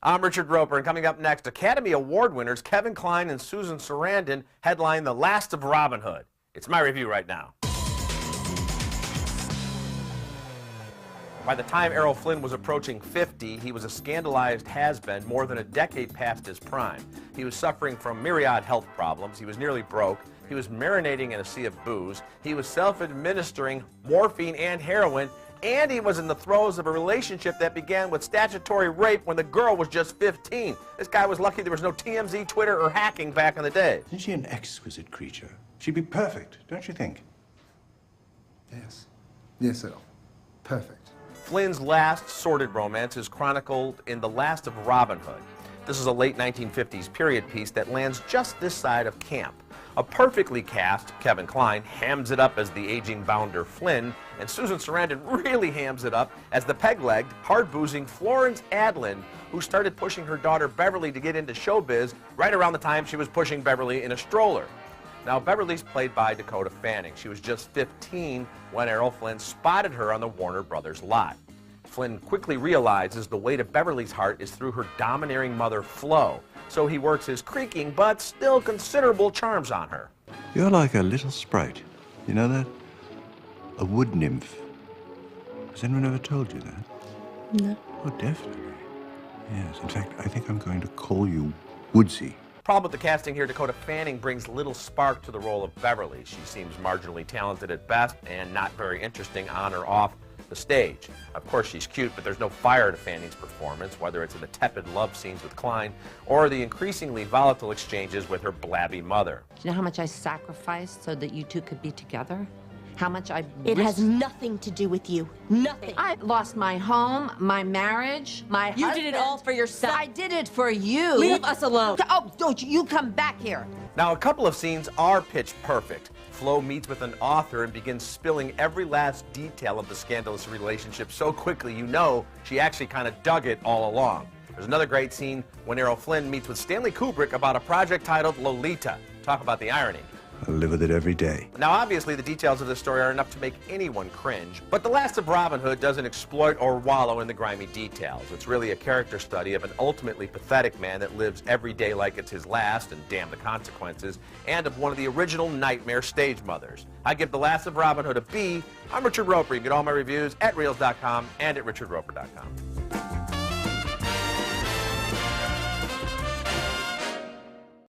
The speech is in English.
I'm Richard Roeper, and coming up next, Academy Award winners Kevin Kline and Susan Sarandon headline The Last of Robin Hood. It's my review right now. By the time Errol Flynn was approaching 50, he was a scandalized has-been more than a decade past his prime. He was suffering from myriad health problems. He was nearly broke. He was marinating in a sea of booze. He was self-administering morphine and heroin. And he was in the throes of a relationship that began with statutory rape when the girl was just 15. This guy was lucky there was no TMZ, Twitter, or hacking back in the day. Isn't she an exquisite creature? She'd be perfect, don't you think? Yes. Yes, sir. Perfect. Flynn's last sordid romance is chronicled in The Last of Robin Hood. This is a late 1950s period piece that lands just this side of camp. A perfectly cast Kevin Kline hams it up as the aging bounder Flynn, and Susan Sarandon really hams it up as the peg-legged, hard-boozing Florence Adlin, who started pushing her daughter Beverly to get into showbiz right around the time she was pushing Beverly in a stroller. Now, Beverly's played by Dakota Fanning. She was just 15 when Errol Flynn spotted her on the Warner Brothers lot. Flynn quickly realizes the weight of Beverly's heart is through her domineering mother, Flo. So he works his creaking but still considerable charms on her. You're like a little sprite. You know that? A wood nymph. Has anyone ever told you that? No. Oh, definitely. Yes, in fact, I think I'm going to call you Woodsy. Problem with the casting here, Dakota Fanning brings little spark to the role of Beverly. She seems marginally talented at best and not very interesting on or off the stage. Of course, she's cute, but there's no fire to Fanning's performance, whether it's in the tepid love scenes with Kline or the increasingly volatile exchanges with her blabby mother. Do you know how much I sacrificed so that you two could be together? How much I It has risked? nothing to do with you. Nothing. I lost my home, my marriage, my You husband. did it all for yourself. I did it for you. Leave us alone. Oh, don't you come back here. Now, a couple of scenes are pitch perfect. Flo meets with an author and begins spilling every last detail of the scandalous relationship so quickly you know she actually kind of dug it all along. There's another great scene when Errol Flynn meets with Stanley Kubrick about a project titled Lolita. Talk about the irony. I live with it every day. Now, obviously, the details of this story are enough to make anyone cringe, but The Last of Robin Hood doesn't exploit or wallow in the grimy details. It's really a character study of an ultimately pathetic man that lives every day like it's his last, and damn the consequences, and of one of the original nightmare stage mothers. I give The Last of Robin Hood a B. I'm Richard Roeper. You can get all my reviews at Reels.com and at RichardRoeper.com.